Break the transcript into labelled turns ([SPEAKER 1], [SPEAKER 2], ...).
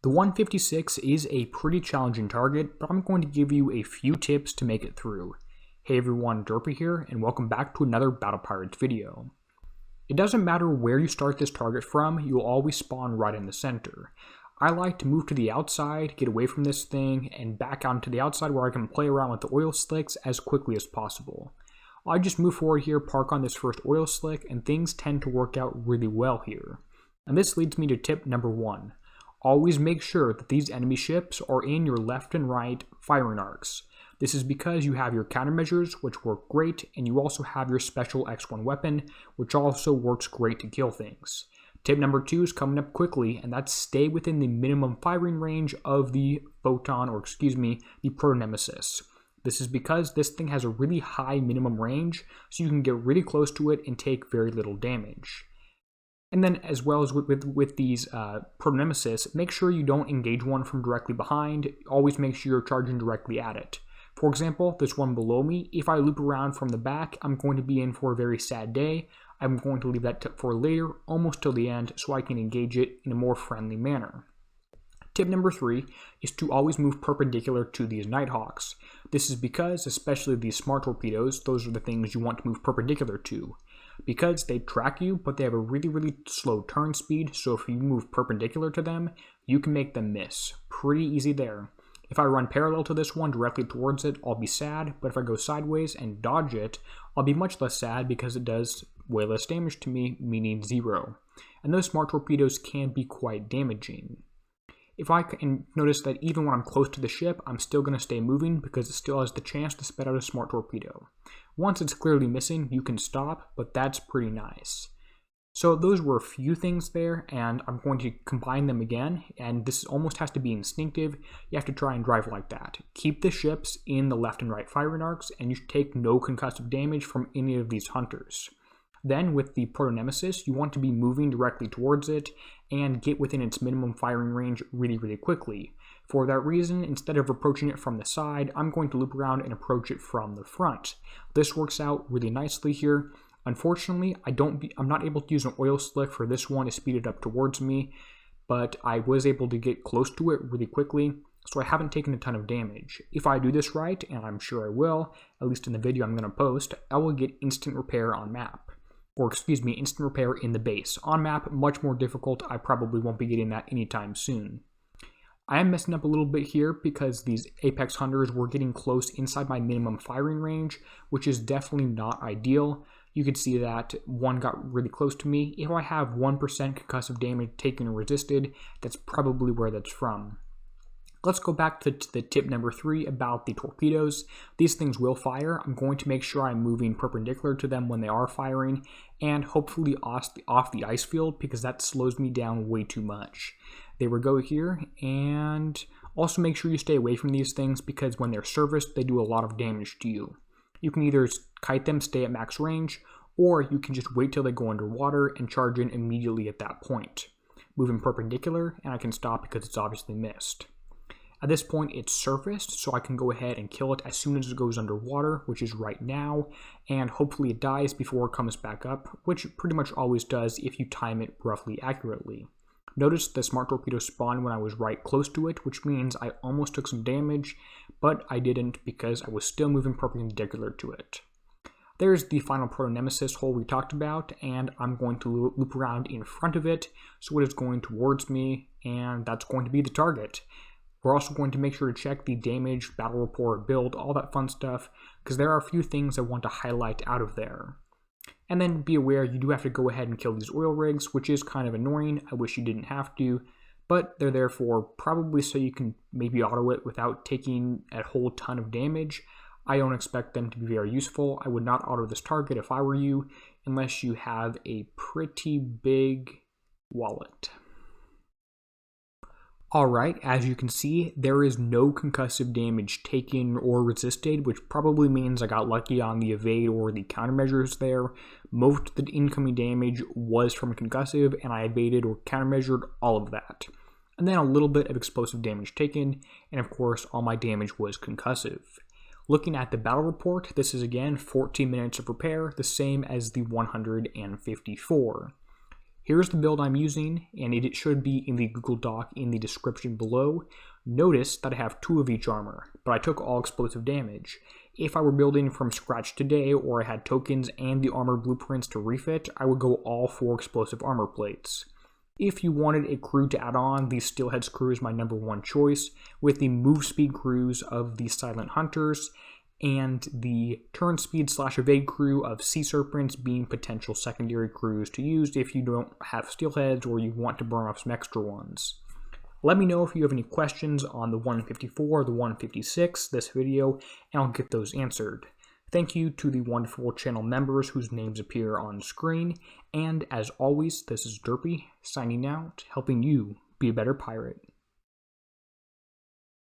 [SPEAKER 1] The 156 is a pretty challenging target, but I'm going to give you a few tips to make it through. Hey everyone, Derpy here, and welcome back to another Battle Pirates video. It doesn't matter where you start this target from, you'll always spawn right in the center. I like to move to the outside, get away from this thing, and back out to the outside where I can play around with the oil slicks as quickly as possible. I just move forward here, park on this first oil slick, and things tend to work out really well here. And this leads me to tip number 1. Always make sure that these enemy ships are in your left and right firing arcs. This is because you have your countermeasures, which work great, and you also have your special X1 weapon, which also works great to kill things. Tip number 2 is coming up quickly, and that's stay within the minimum firing range of the the Proto-Nemesis. This is because this thing has a really high minimum range, so you can get really close to it and take very little damage. And then as well as with these Proto-Nemesis, make sure you don't engage one from directly behind. Always make sure you're charging directly at it. For example, this one below me, if I loop around from the back, I'm going to be in for a very sad day. I'm going to leave that tip for later, almost till the end, so I can engage it in a more friendly manner. Tip number 3 is to always move perpendicular to these Nighthawks. This is because, especially these smart torpedoes, those are the things you want to move perpendicular to. Because they track you, but they have a really slow turn speed, so if you move perpendicular to them, you can make them miss. Pretty easy there. If I run parallel to this one directly towards it, I'll be sad, but if I go sideways and dodge it, I'll be much less sad because it does way less damage to me, meaning 0. And those smart torpedoes can be quite damaging. If I can notice that even when I'm close to the ship, I'm still going to stay moving because it still has the chance to spit out a smart torpedo. Once it's clearly missing, you can stop, but that's pretty nice. So those were a few things there, and I'm going to combine them again, and this almost has to be instinctive. You have to try and drive like that. Keep the ships in the left and right firing arcs, and you take no concussive damage from any of these hunters. Then with the Proto-Nemesis, you want to be moving directly towards it and get within its minimum firing range really quickly. For that reason, instead of approaching it from the side, I'm going to loop around and approach it from the front. This works out really nicely here. Unfortunately, I'm not able to use an oil slick for this one to speed it up towards me, but I was able to get close to it really quickly, so I haven't taken a ton of damage. If I do this right, and I'm sure I will, at least in the video I'm going to post, I will get instant repair on map. Or instant repair in the base. On map, much more difficult. I probably won't be getting that anytime soon. I am messing up a little bit here because these Apex Hunters were getting close inside my minimum firing range, which is definitely not ideal. You could see that one got really close to me. If I have 1% concussive damage taken or resisted, that's probably where that's from. Let's go back to the tip number 3 about the torpedoes. These things will fire. I'm going to make sure I'm moving perpendicular to them when they are firing, and hopefully off the ice field because that slows me down way too much. They will go here, and also make sure you stay away from these things because when they're serviced, they do a lot of damage to you. You can either kite them, stay at max range, or you can just wait till they go underwater and charge in immediately at that point. Moving perpendicular, and I can stop because it's obviously missed. At this point, it's surfaced, so I can go ahead and kill it as soon as it goes underwater, which is right now, and hopefully it dies before it comes back up, which it pretty much always does if you time it roughly accurately. Notice the smart torpedo spawned when I was right close to it, which means I almost took some damage, but I didn't because I was still moving perpendicular to it. There's the final Proto-Nemesis hole we talked about, and I'm going to loop around in front of it, so it is going towards me, and that's going to be the target. We're also going to make sure to check the damage, battle report, build, all that fun stuff, because there are a few things I want to highlight out of there. And then be aware you do have to go ahead and kill these oil rigs, which is kind of annoying. I wish you didn't have to, but they're there for probably so you can maybe auto it without taking a whole ton of damage. I don't expect them to be very useful. I would not auto this target if I were you, unless you have a pretty big wallet. Alright, as you can see, there is no concussive damage taken or resisted, which probably means I got lucky on the evade or the countermeasures there. Most of the incoming damage was from concussive, and I evaded or countermeasured all of that. And then a little bit of explosive damage taken, and of course all my damage was concussive. Looking at the battle report, this is again 14 minutes of repair, the same as the 154. Here's the build I'm using, and it should be in the Google Doc in the description below. Notice that I have 2 of each armor, but I took all explosive damage. If I were building from scratch today, or I had tokens and the armor blueprints to refit, I would go all 4 explosive armor plates. If you wanted a crew to add on, the Steelheads crew is my #1 choice, with the move speed crews of the Silent Hunters, and the turn speed / evade crew of Sea Serpents being potential secondary crews to use if you don't have Steelheads or you want to burn off some extra ones. Let me know if you have any questions on the 154 or the 156 this video, and I'll get those answered. Thank you to the wonderful channel members whose names appear on screen, and as always, this is Derpy, signing out, helping you be a better pirate.